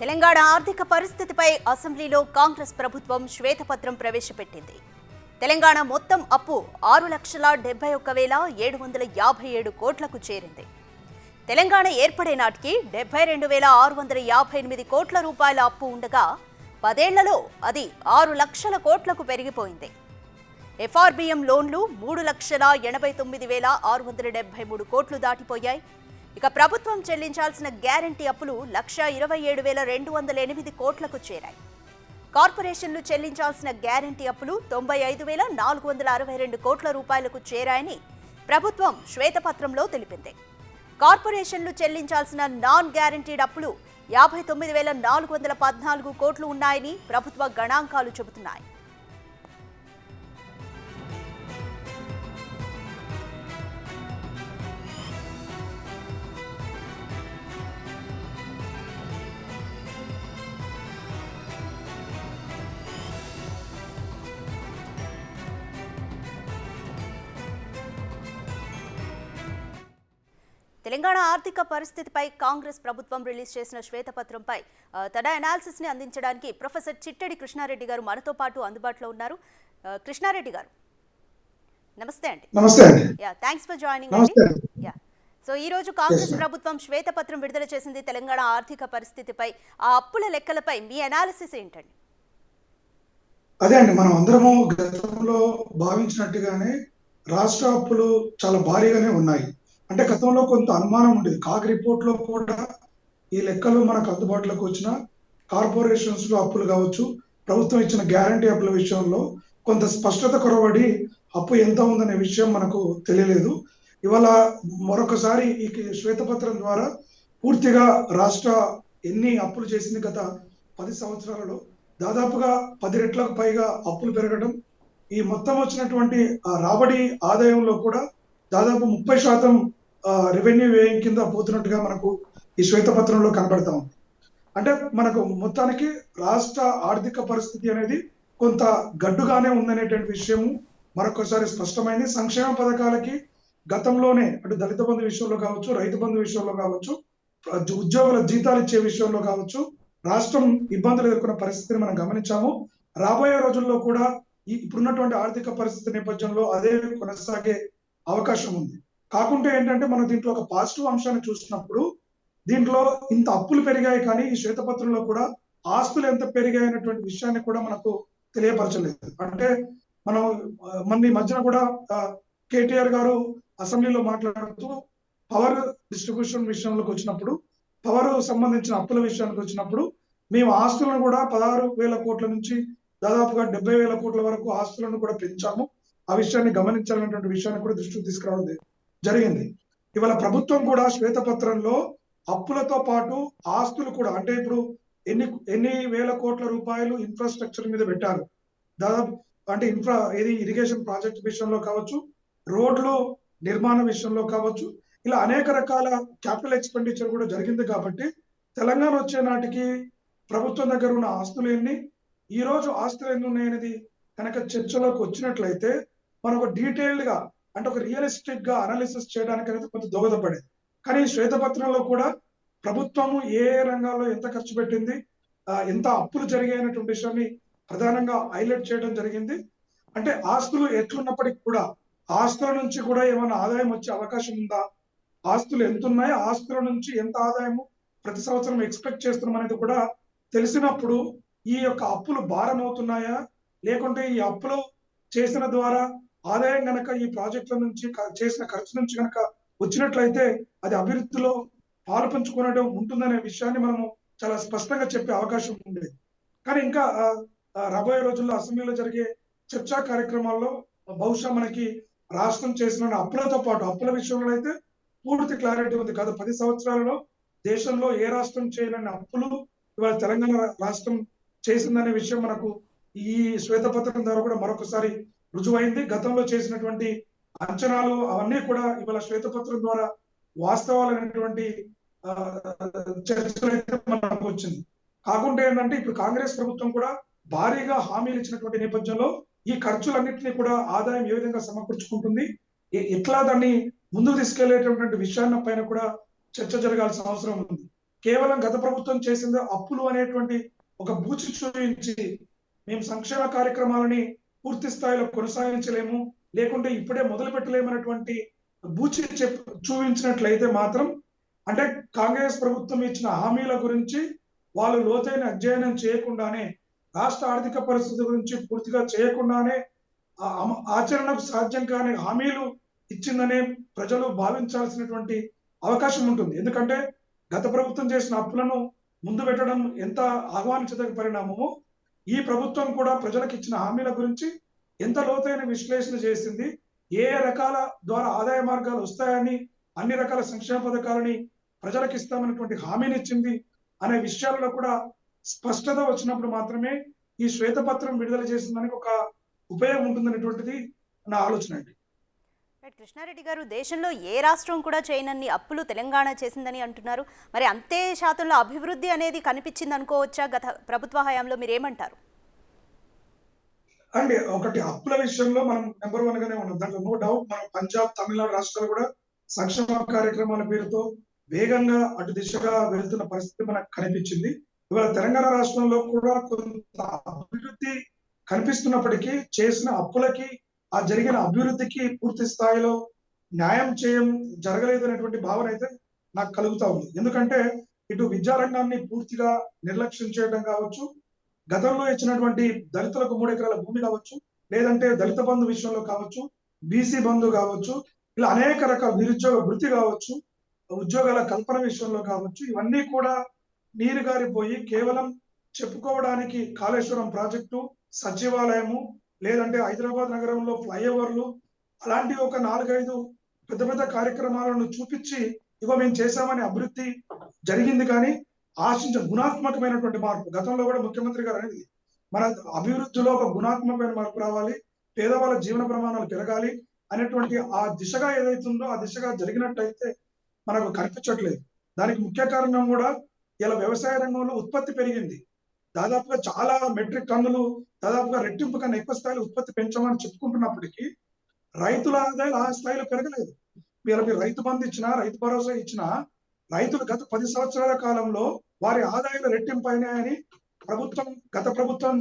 తెలంగాణ ఆర్థిక పరిస్థితిపై అసెంబ్లీలో కాంగ్రెస్ ప్రభుత్వం శ్వేతపత్రం ప్రవేశపెట్టింది. తెలంగాణ మొత్తం అప్పు 6,71,757 కోట్లకు చేరింది. తెలంగాణ ఏర్పడే నాటికి 72,658 కోట్ల రూపాయల అప్పు ఉండగా 10 ఏళ్లలో అది 6 లక్షల కోట్లకు పెరిగిపోయింది. ఎఫ్ఆర్బిఎం లోన్లు 3,89,673 కోట్లు దాటిపోయాయి. ఇక ప్రభుత్వం చెల్లించాల్సిన గ్యారంటీ అప్పులు 1,27,208 కోట్లకు చేరాయి. కార్పొరేషన్లు చెల్లించాల్సిన గ్యారంటీ అప్పులు 95,462 కోట్ల రూపాయలకు చేరాయని ప్రభుత్వం శ్వేతపత్రంలో తెలిపింది. కార్పొరేషన్లు చెల్లించాల్సిన నాన్ గ్యారంటీడ్ అప్పులు 59,414 కోట్లు ఉన్నాయని ప్రభుత్వ గణాంకాలు చెబుతున్నాయి. తెలంగాణ ఆర్థిక పరిస్థితిపై కాంగ్రెస్ ప్రభుత్వం రిలీజ్ చేసిన శ్వేతపత్రంపై తన అనాలిసిస్ ని అందించడానికి ప్రొఫెసర్ చిట్టెడి కృష్ణారెడ్డి గారు మనతో పాటు అందుబాటులో ఉన్నారు. కృష్ణారెడ్డి గారు నమస్తే అండి. నమస్తే అండి. థ్యాంక్స్ ఫర్ జాయినింగ్ అండి. సో ఈ రోజు కాంగ్రెస్ ప్రభుత్వం శ్వేతపత్రం విడుదల చేసింది తెలంగాణ ఆర్థిక పరిస్థితిపై. ఆ అప్పుల లెక్కలపై మీ అనాలిసిస్ ఏంటండి? అదే అండి, మనం అందరము గతంలో భావించినట్టుగానే రాష్ట్ర అప్పులు చాలా భారీగానే ఉన్నాయి. అంటే గతంలో కొంత అనుమానం ఉండేది. కాగ్ రిపోర్ట్ లో కూడా ఈ లెక్కలు మనకు అందుబాటులోకి వచ్చిన కార్పొరేషన్స్ లో అప్పులు కావచ్చు, ప్రభుత్వం ఇచ్చిన గ్యారంటీ అప్పుల విషయంలో కొంత స్పష్టత కొరవడి అప్పు ఎంత ఉందనే విషయం మనకు తెలియలేదు. ఇవాళ మరొకసారి ఈ శ్వేతపత్రం ద్వారా పూర్తిగా రాష్ట్ర ఎన్ని అప్పులు చేసింది గత 10 సంవత్సరాలలో దాదాపుగా 10 రెట్లకు పైగా అప్పులు పెరగడం, ఈ మొత్తం వచ్చినటువంటి రాబడి ఆదాయంలో కూడా దాదాపు 30% రెవెన్యూ వ్యయం కింద పోతున్నట్టుగా మనకు ఈ శ్వేతపత్రంలో కనబడతా ఉంది. అంటే మనకు మొత్తానికి రాష్ట్ర ఆర్థిక పరిస్థితి అనేది కొంత గడ్డుగానే ఉందనేటువంటి విషయము మరొకసారి స్పష్టమైంది. సంక్షేమ పథకాలకి గతంలోనే అటు దళిత బంధు విషయంలో కావచ్చు, రైతు బంధు విషయంలో కావచ్చు, ఉద్యోగుల జీతాలు ఇచ్చే విషయంలో కావచ్చు రాష్ట్రం ఇబ్బందులు ఎదుర్కొన్న పరిస్థితిని మనం గమనించాము. రాబోయే రోజుల్లో కూడా ఇప్పుడున్నటువంటి ఆర్థిక పరిస్థితి నేపథ్యంలో అదే కొనసాగే అవకాశం ఉంది. కాకుంటే ఏంటంటే మనం దీంట్లో ఒక పాజిటివ్ అంశాన్ని చూసినప్పుడు దీంట్లో ఇంత అప్పులు పెరిగాయి, కానీ ఈ శ్వేతపత్రంలో కూడా ఆస్తులు ఎంత పెరిగాయి అనేటువంటి విషయాన్ని కూడా మనకు తెలియపరచలేదు. అంటే మనం మన మధ్యన కూడా కేటీఆర్ గారు అసెంబ్లీలో మాట్లాడుతూ పవర్ డిస్ట్రిబ్యూషన్ విషయంలోకి వచ్చినప్పుడు, పవర్ సంబంధించిన అప్పుల విషయానికి వచ్చినప్పుడు మేము ఆస్తులను కూడా 16,000 కోట్ల నుంచి దాదాపుగా 70,000 కోట్ల వరకు ఆస్తులను కూడా పెంచాము. ఆ విషయాన్ని గమనించాలనేటువంటి విషయాన్ని కూడా దృష్టికి తీసుకురావడం జరిగింది. ఇవాళ ప్రభుత్వం కూడా శ్వేతపత్రంలో అప్పులతో పాటు ఆస్తులు కూడా, అంటే ఇప్పుడు ఎన్ని వేల కోట్ల రూపాయలు ఇన్ఫ్రాస్ట్రక్చర్ మీద పెట్టారు. దాదాపు అంటే ఇరిగేషన్ ప్రాజెక్ట్ విషయంలో కావచ్చు, రోడ్లు నిర్మాణ విషయంలో కావచ్చు, ఇలా అనేక రకాల క్యాపిటల్ ఎక్స్పెండిచర్ కూడా జరిగింది. కాబట్టి తెలంగాణ వచ్చే నాటికి ప్రభుత్వం దగ్గర ఉన్న ఆస్తులు ఎన్ని, ఈ రోజు ఆస్తులు ఎన్ని ఉన్నాయనేది కనుక చర్చలోకి వచ్చినట్లయితే మనకు డీటెయిల్డ్ గా, అంటే ఒక రియలిస్టిక్ గా అనాలిసిస్ చేయడానికి అనేది కొంత దోహదపడేది. కానీ ఈ శ్వేతపత్రంలో కూడా ప్రభుత్వము ఏ రంగాల్లో ఎంత ఖర్చు పెట్టింది, ఎంత అప్పులు జరిగాయనేటువంటి విషయాన్ని ప్రధానంగా హైలైట్ చేయడం జరిగింది. అంటే ఆస్తులు ఎట్లున్నప్పటికీ కూడా ఆస్తుల నుంచి కూడా ఏమైనా ఆదాయం వచ్చే అవకాశం ఉందా, ఆస్తులు ఎంత ఉన్నాయి, ఆస్తుల నుంచి ఎంత ఆదాయము ప్రతి సంవత్సరం ఎక్స్పెక్ట్ చేస్తున్నాం అనేది కూడా తెలిసినప్పుడు ఈ యొక్క అప్పులు భారం అవుతున్నాయా, లేకుంటే ఈ అప్పులు చేసిన ద్వారా ఆదాయం గనక ఈ ప్రాజెక్టుల నుంచి చేసిన ఖర్చు నుంచి గనక వచ్చినట్లయితే అది అభివృద్ధిలో పాలు పంచుకోవడం ఉంటుందనే విషయాన్ని మనము చాలా స్పష్టంగా చెప్పే అవకాశం ఉండేది. కానీ ఇంకా రాబోయే రోజుల్లో అసెంబ్లీలో జరిగే చర్చా కార్యక్రమాల్లో బహుశా మనకి రాష్ట్రం చేసిన అప్పులతో పాటు అప్పుల విషయంలో అయితే పూర్తి క్లారిటీ ఉంది. గత 10 సంవత్సరాలలో దేశంలో ఏ రాష్ట్రం చేయలేని అప్పులు ఇవాళ తెలంగాణ రాష్ట్రం చేసిందనే విషయం మనకు ఈ శ్వేతపత్రం ద్వారా కూడా మరొకసారి రుజువైంది. గతంలో చేసినటువంటి అంచనాలు అవన్నీ కూడా ఇవాళ శ్వేతపత్రం ద్వారా వాస్తవాలైనటువంటి చర్చలు అయితే మనకు వచ్చింది. కాకుండా ఏంటంటే ఇప్పుడు కాంగ్రెస్ ప్రభుత్వం కూడా భారీగా హామీలు ఇచ్చినటువంటి నేపథ్యంలో ఈ ఖర్చులన్నింటినీ కూడా ఆదాయం ఏ విధంగా సమకూర్చుకుంటుంది, ఎట్లా దాన్ని ముందుకు తీసుకెళ్లేటటువంటి విషయాన్ని పైన కూడా చర్చ జరగాల్సిన అవసరం ఉంది. కేవలం గత ప్రభుత్వం చేసింది అప్పులు అనేటువంటి ఒక బూచి చూపించి మేము సంక్షేమ కార్యక్రమాలని పూర్తి స్థాయిలో కొనసాగించలేము, లేకుంటే ఇప్పుడే మొదలు పెట్టలేమన్నటువంటి బూచి చూపించినట్లయితే మాత్రం, అంటే కాంగ్రెస్ ప్రభుత్వం ఇచ్చిన హామీల గురించి వాళ్ళు లోతైన అధ్యయనం చేయకుండానే, రాష్ట్ర ఆర్థిక పరిస్థితి గురించి పూర్తిగా చేయకుండానే ఆచరణకు సాధ్యం కాని హామీలు ఇచ్చిందనే ప్రజలు భావించాల్సినటువంటి అవకాశం ఉంటుంది. ఎందుకంటే గత ప్రభుత్వం చేసిన అప్పులను ముందు పెట్టడం ఎంత ఆహ్వానించదగ్గ పరిణామమో, ఈ ప్రభుత్వం కూడా ప్రజలకు ఇచ్చిన హామీల గురించి ఎంత లోతైన విశ్లేషణ చేసింది, ఏ రకాల ద్వారా ఆదాయ మార్గాలు వస్తాయని, అన్ని రకాల సంక్షేమ పథకాలని ప్రజలకు ఇస్తామన్నటువంటి హామీని ఇచ్చింది అనే విషయాల్లో కూడా స్పష్టత వచ్చినప్పుడు మాత్రమే ఈ శ్వేతపత్రం విడుదల చేసిన దానికి ఒక ఉపయోగం ఉంటుందనేటువంటిది నా ఆలోచన అండి. కృష్ణారెడ్డి గారు, దేశంలో ఏ రాష్ట్రం కూడా చేయనన్ని అప్పులు తెలంగాణ చేసిందని అంటున్నారు. మరి అంతే శాతంలో అభివృద్ధి అనేది కనిపించింది అనుకోవచ్చా గత ప్రభుత్వ హయాంలో? మీరు ఏమంటారు? అండి, ఒకటి అప్పుల విషయంలో మనం నెంబర్ 1 గానే ఉన్నాం, దాంట్లో నో డౌట్. మనం పంజాబ్, తమిళనాడు రాష్ట్రాలు కూడా సంక్షేమ కార్యక్రమాల పేరుతో వేగంగా అటు దిశగా వెళ్తున్న పరిస్థితి మనకు కనిపించింది. ఇవాళ తెలంగాణ రాష్ట్రంలో కూడా కొంత అభివృద్ధి కనిపిస్తున్నప్పటికీ చేసిన అప్పులకి, ఆ జరిగిన అభివృద్ధికి పూర్తి స్థాయిలో న్యాయం జరగలేదు అనేటువంటి భావన అయితే నాకు కలుగుతా ఉంది. ఎందుకంటే ఇటు విద్యారంగాన్ని పూర్తిగా నిర్లక్ష్యం చేయడం కావచ్చు, గతంలో ఇచ్చినటువంటి దళితులకు 3 ఎకరాల భూమి కావచ్చు, లేదంటే దళిత బంధు విషయంలో కావచ్చు, బీసీ బంధు కావచ్చు, ఇలా అనేక రకాల నిరుద్యోగ వృత్తి కావచ్చు, ఉద్యోగాల కల్పన విషయంలో కావచ్చు, ఇవన్నీ కూడా నీరు గారిపోయి కేవలం చెప్పుకోవడానికి కాళేశ్వరం ప్రాజెక్టు, సచివాలయము, లేదంటే హైదరాబాద్ నగరంలో ఫ్లైఓవర్లు, అలాంటి ఒక 4-5 పెద్ద పెద్ద కార్యక్రమాలను చూపించి ఇగో మేము చేశామని అభివృద్ధి జరిగింది. కానీ ఆశించిన గుణాత్మకమైనటువంటి మార్పు, గతంలో కూడా ముఖ్యమంత్రి గారు అనేది మన అభివృద్ధిలో ఒక గుణాత్మకమైన మార్పు రావాలి, పేదవాళ్ళ జీవన ప్రమాణాలు పెరగాలి అనేటువంటి ఆ దిశగా ఏదైతుందో ఆ దిశగా జరిగినట్టయితే మనకు కనిపించట్లేదు. దానికి ముఖ్య కారణం కూడా ఇలా వ్యవసాయ రంగంలో ఉత్పత్తి పెరిగింది. దాదాపుగా చాలా మెట్రిక్ టన్నులు, దాదాపుగా రెట్టింపు కన్నా ఎక్కువ స్థాయిలో ఉత్పత్తి పెంచామని చెప్పుకుంటున్నప్పటికీ రైతుల ఆదాయాలు ఆ స్థాయిలో పెరగలేదు. మీరు రైతు బంధు ఇచ్చినా, రైతు భరోసా ఇచ్చినా, రైతులు గత 10 సంవత్సరాల కాలంలో వారి ఆదాయాలు రెట్టింపు అయినాయని గత ప్రభుత్వం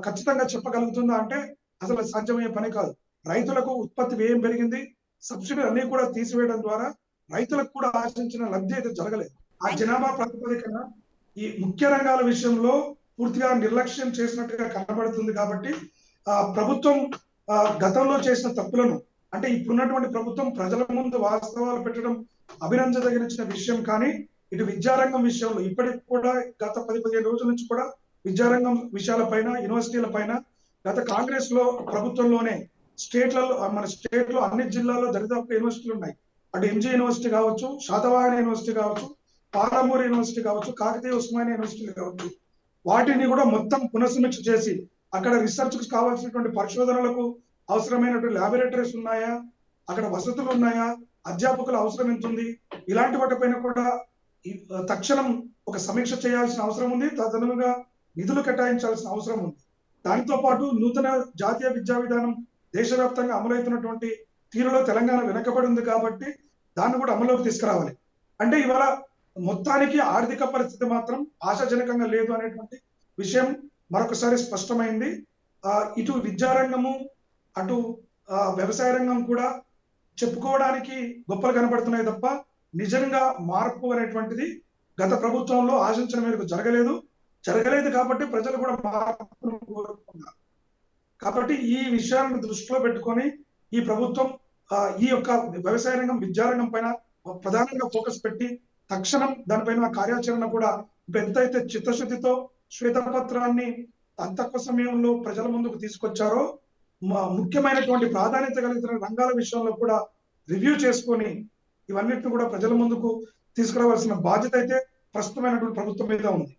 ఖచ్చితంగా చెప్పగలుగుతుందా అంటే అసలు సాధ్యమయ్యే పని కాదు. రైతులకు ఉత్పత్తి వ్యయం పెరిగింది, సబ్సిడీ అన్ని కూడా తీసివేయడం ద్వారా రైతులకు కూడా ఆశించిన లబ్ధి అయితే జరగలేదు. ఆ జనాభా ప్రాతిపదికన ఈ ముఖ్య రంగాల విషయంలో పూర్తిగా నిర్లక్ష్యం చేసినట్టుగా కనబడుతుంది. కాబట్టి ప్రభుత్వం గతంలో చేసిన తప్పులను, అంటే ఇప్పుడున్నటువంటి ప్రభుత్వం ప్రజల ముందు వాస్తవాలు పెట్టడం అభినందదగిన విషయం. కానీ ఇటు విద్యారంగం విషయంలో ఇప్పటికి కూడా గత 10-15 రోజుల నుంచి కూడా విద్యారంగం విషయాలపైన, యూనివర్సిటీల పైన గత కాంగ్రెస్ లో ప్రభుత్వంలోనే మన స్టేట్ లో అన్ని జిల్లాల్లో దరిదాపు యూనివర్సిటీలు ఉన్నాయి. అటు ఎంజీ యూనివర్సిటీ కావచ్చు, శాతవాహన యూనివర్సిటీ కావచ్చు, పాలమూరు యూనివర్సిటీ కావచ్చు, కాకతీయ ఉస్మానియా యూనివర్సిటీలు కావచ్చు, వాటిని కూడా మొత్తం పునఃసమీక్ష చేసి అక్కడ రీసెర్చ్ కు కావాల్సినటువంటి పరిశోధనలకు అవసరమైనటువంటి ల్యాబొరేటరీస్ ఉన్నాయా, అక్కడ వసతులు ఉన్నాయా, అధ్యాపకుల అవసరం ఎంత ఉంది, ఇలాంటి వాటిపైన కూడా తక్షణం ఒక సమీక్ష చేయాల్సిన అవసరం ఉంది. తదనుగుణంగా నిధులు కేటాయించాల్సిన అవసరం ఉంది. దానితో పాటు నూతన జాతీయ విద్యా విధానం దేశవ్యాప్తంగా అమలవుతున్నటువంటి తీరులో తెలంగాణ వెనకబడి ఉంది కాబట్టి దాన్ని కూడా అమలులోకి తీసుకురావాలి. అంటే ఇవాళ మొత్తానికి ఆర్థిక పరిస్థితి మాత్రం ఆశాజనకంగా లేదు అనేటువంటి విషయం మరొకసారి స్పష్టమైంది. ఇటు విద్యారంగము, అటు వ్యవసాయ రంగం కూడా చెప్పుకోవడానికి గొప్పలు కనబడుతున్నాయి తప్ప నిజంగా మార్పు అనేటువంటిది గత ప్రభుత్వంలో ఆశించిన మేరకు జరగలేదు కాబట్టి ప్రజలు కూడా మార్పును కోరుకున్నారు. కాబట్టి ఈ విషయాలను దృష్టిలో పెట్టుకొని ఈ ప్రభుత్వం ఈ యొక్క వ్యవసాయ రంగం, విద్యారంగం పైన ప్రధానంగా ఫోకస్ పెట్టి తక్షణం దానిపైన కార్యాచరణ కూడా ఎంతైతే చిత్తశుద్ధితో శ్వేతపత్రాన్ని అంత తక్కువ సమయంలో ప్రజల ముందుకు తీసుకొచ్చారో, ముఖ్యమైనటువంటి ప్రాధాన్యత కలిగిన రంగాల విషయంలో కూడా రివ్యూ చేసుకొని ఇవన్నిటిని కూడా ప్రజల ముందుకు తీసుకురావాల్సిన బాధ్యత అయితే ప్రస్తుతమైనటువంటి ప్రభుత్వం మీద ఉంది.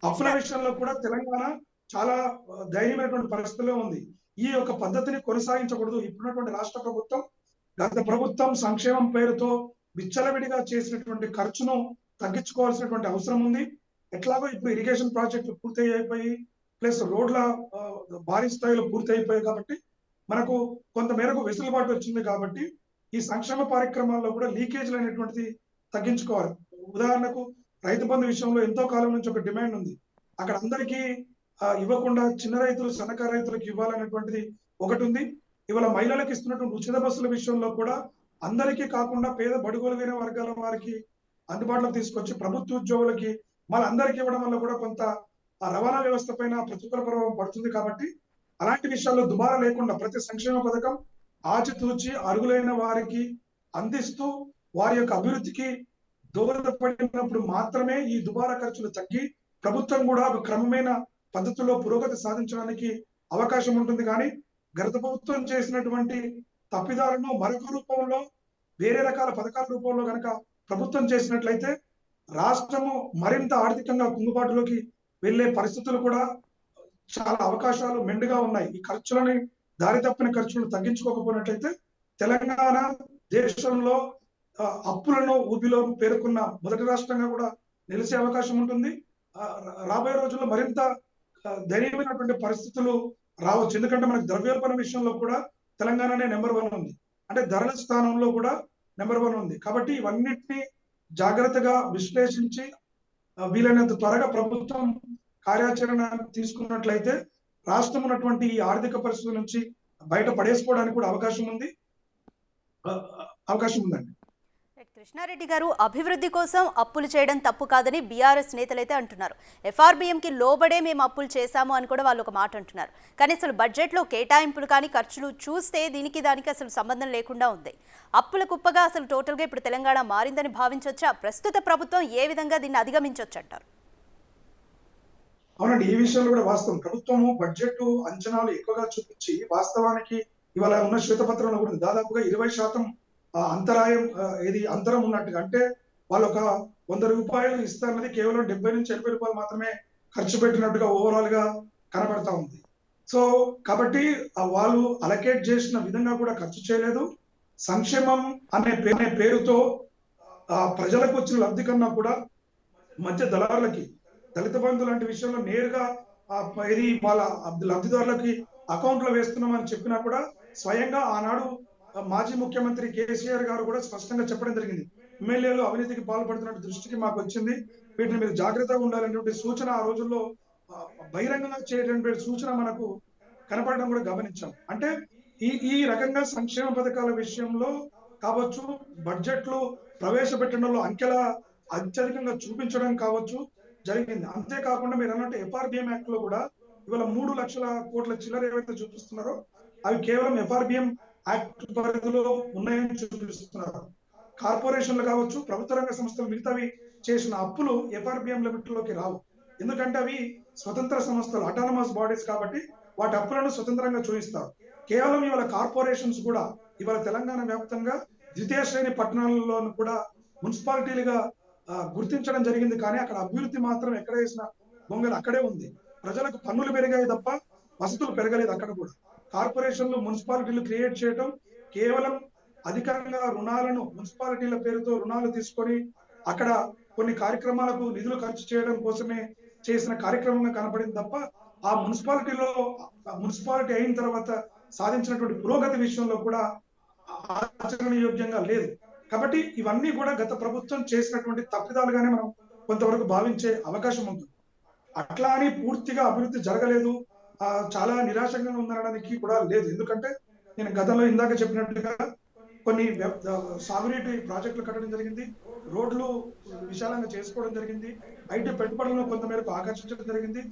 అప్పుల విషయంలో కూడా తెలంగాణ చాలా దయనీయమైనటువంటి పరిస్థితిలో ఉంది. ఈ యొక్క పద్ధతిని కొనసాగించకూడదు. ఇప్పుడున్నటువంటి రాష్ట్ర ప్రభుత్వం, గత ప్రభుత్వం సంక్షేమం పేరుతో విచ్చలవిడిగా చేసినటువంటి ఖర్చును తగ్గించుకోవాల్సినటువంటి అవసరం ఉంది. ఎట్లాగో ఇప్పుడు ఇరిగేషన్ ప్రాజెక్టులు పూర్తి అయిపోయి, ప్లస్ రోడ్ల భారీ స్థాయిలో పూర్తి అయిపోయాయి కాబట్టి మనకు కొంత మేరకు వెసులుబాటు వచ్చింది. కాబట్టి ఈ సంక్షేమ కార్యక్రమాల్లో కూడా లీకేజీలు అనేటువంటిది తగ్గించుకోవాలి. ఉదాహరణకు రైతు బంధు విషయంలో ఎంతో కాలం నుంచి ఒక డిమాండ్ ఉంది. అక్కడ అందరికీ ఇవ్వకుండా చిన్న రైతులు, సన్నకారు రైతులకు ఇవ్వాలనేటువంటిది ఒకటి ఉంది. ఇవాళ మహిళలకు ఇస్తున్నటువంటి ఉచిత బస్సుల విషయంలో కూడా అందరికీ కాకుండా పేద బడుగు బలహీన వర్గాల వారికి అందుబాటులోకి తీసుకొచ్చి ప్రభుత్వ ఉద్యోగులకి అందరికీ ఇవ్వడం వల్ల కూడా కొంత ఆ రవాణా వ్యవస్థ పైన ప్రతికూల ప్రభావం పడుతుంది. కాబట్టి అలాంటి విషయాల్లో దుబారా లేకుండా ప్రతి సంక్షేమ పథకం ఆచితూచి అర్హులైన వారికి అందిస్తూ వారి యొక్క అభివృద్ధికి దోహదపడినప్పుడు మాత్రమే ఈ దుబారా ఖర్చులు తగ్గి ప్రభుత్వం కూడా ఒక క్రమమైన పద్ధతిలో పురోగతి సాధించడానికి అవకాశం ఉంటుంది. కానీ గత ప్రభుత్వం చేసినటువంటి తప్పిదాలను మరొక రూపంలో వేరే రకాల పథకాల రూపంలో కనుక ప్రభుత్వం చేసినట్లయితే రాష్ట్రము మరింత ఆర్థికంగా కుంగుబాటులోకి వెళ్లే పరిస్థితులు కూడా చాలా అవకాశాలు మెండుగా ఉన్నాయి. ఈ ఖర్చులని దారి తప్పిన ఖర్చులను తగ్గించుకోకపోయినట్లయితే తెలంగాణ దేశంలో అప్పులను ఊబిలో పేర్కొన్న మొదటి రాష్ట్రంగా కూడా నిలిచే అవకాశం ఉంటుంది. రాబోయే రోజుల్లో మరింత ధైర్యమైనటువంటి పరిస్థితులు రావచ్చు. ఎందుకంటే మనకు ద్రవ్యోల్బణ విషయంలో కూడా తెలంగాణనే నెంబర్ 1 ఉంది. అంటే ధరల స్థానంలో కూడా నెంబర్ 1 ఉంది. కాబట్టి ఇవన్నిటిని జాగ్రత్తగా విశ్లేషించి వీలైనంత త్వరగా ప్రభుత్వం కార్యాచరణ తీసుకున్నట్లయితే రాష్ట్రం ఉన్నటువంటి ఈ ఆర్థిక పరిస్థితుల నుంచి బయట పడేసుకోవడానికి కూడా అవకాశం ఉందండి. కృష్ణారెడ్డి గారు, అభివృద్ధి కోసం అప్పులు చేయడం తప్పు కాదని బీఆర్ఎస్ నేతలైతే అంటున్నారు. ఎఫ్ఆర్బిఎంకి లోబడే మేము అప్పులు చేశాము అని కూడా వాళ్ళు ఒక మాట అంటున్నారు. కానీ అసలు బడ్జెట్లో కేటాయింపులు కానీ ఖర్చులు చూస్తే దానికి అసలు సంబంధం లేకుండా ఉంది. అప్పుల కుప్పగా అసలు టోటల్గా ఇప్పుడు తెలంగాణ మారిందని భావించవచ్చా? ప్రస్తుత ప్రభుత్వం ఏ విధంగా దీన్ని అధిగమించవచ్చు అంటారు? అవునండి, ఈ విషయంలో కూడా వాస్తవం. ప్రభుత్వము బడ్జెట్ అంచనాలు ఎక్కువగా చూపించి వాస్తవానికి ఇవాళ ఉన్న శ్వేతపత్రంలో కూడా దాదాపుగా 20% అంతరాయం అంతరం ఉన్నట్టుగా. అంటే వాళ్ళు ఒక 100 రూపాయలు ఇస్తారన్నది కేవలం 70 నుంచి 80 రూపాయలు మాత్రమే ఖర్చు పెట్టినట్టుగా ఓవరాల్ గా కనబడతా ఉంది. సో కాబట్టి వాళ్ళు అలకేట్ చేసిన విధంగా కూడా ఖర్చు చేయలేదు. సంక్షేమం అనే పేరుతో ప్రజలకు వచ్చిన లబ్ధి కన్నా కూడా మధ్య దళారులకి, దళిత బంధు లాంటి విషయంలో నేరుగా వాళ్ళ లబ్ధిదారులకి అకౌంట్ లో వేస్తున్నామని చెప్పినా కూడా స్వయంగా ఆనాడు మాజీ ముఖ్యమంత్రి కేసీఆర్ గారు కూడా స్పష్టంగా చెప్పడం జరిగింది. ఎమ్మెల్యేలు అవినీతికి పాల్పడుతున్నట్టు దృష్టికి మాకు వచ్చింది, వీటిని మీరు జాగ్రత్తగా ఉండాలనేటువంటి సూచన ఆ రోజుల్లో బహిరంగంగా చేయటువంటి సూచన మనకు కనపడడం కూడా గమనించాం. అంటే ఈ రకంగా సంక్షేమ పథకాల విషయంలో కావచ్చు, బడ్జెట్లు ప్రవేశపెట్టడంలో అంకెల అత్యధికంగా చూపించడం కావచ్చు జరిగింది. అంతేకాకుండా మీరు అన్నట్టు ఎఫ్ఆర్బిఎం యాక్ట్ లో కూడా ఇవాళ 3 లక్షల కోట్ల చిల్లర ఏవైతే చూపిస్తున్నారో అవి కేవలం ఎఫ్ఆర్బిఎం యాక్ట్ పరిధిలో ఉన్నాయని చూపిస్తున్నారు. కార్పొరేషన్లు కావచ్చు, ప్రభుత్వ రంగ సంస్థలు మిగతావి చేసిన అప్పులు ఎఫ్ఆర్బిఎం లిమిట్ లోకి రావు. ఎందుకంటే అవి స్వతంత్ర సంస్థలు, అటానమస్ బాడీస్ కాబట్టి వాటి అప్పులను స్వతంత్రంగా చూపిస్తారు. కేవలం ఇవాళ కార్పొరేషన్స్ కూడా ఇవాళ తెలంగాణ వ్యాప్తంగా ద్వితీయ శ్రేణి పట్టణాలలో కూడా మున్సిపాలిటీలుగా గుర్తించడం జరిగింది. కానీ అక్కడ అభివృద్ధి మాత్రం ఎక్కడ వేసిన బొంగలు అక్కడే ఉంది. ప్రజలకు పన్నులు పెరిగాయి తప్ప వసతులు పెరగలేదు. అక్కడ కూడా కార్పొరేషన్లు, మున్సిపాలిటీలు క్రియేట్ చేయడం, కేవలం అధికంగా రుణాలను మున్సిపాలిటీల పేరుతో రుణాలు తీసుకొని అక్కడ కొన్ని కార్యక్రమాలకు నిధులు ఖర్చు చేయడం కోసమే చేసిన కార్యక్రమంగా కనపడింది తప్ప ఆ మున్సిపాలిటీ అయిన తర్వాత సాధించినటువంటి పురోగతి విషయంలో కూడా ఆచరణయోగ్యంగా లేదు. కాబట్టి ఇవన్నీ కూడా గత ప్రభుత్వం చేసినటువంటి తప్పిదాలుగానే మనం కొంతవరకు భావించే అవకాశం ఉంటుంది. అట్లా అని పూర్తిగా అభివృద్ధి జరగలేదు, చాలా నిరాశంగా ఉందనడానికి కూడా లేదు. ఎందుకంటే నేను గతంలో ఇందాక చెప్పినట్టుగా కొన్ని సాగునీటి ప్రాజెక్టులు కట్టడం జరిగింది, రోడ్లు విశాలంగా చేసుకోవడం జరిగింది, ఐటీ పెట్టుబడులను కొంతమేరకు ఆకర్షించడం జరిగింది.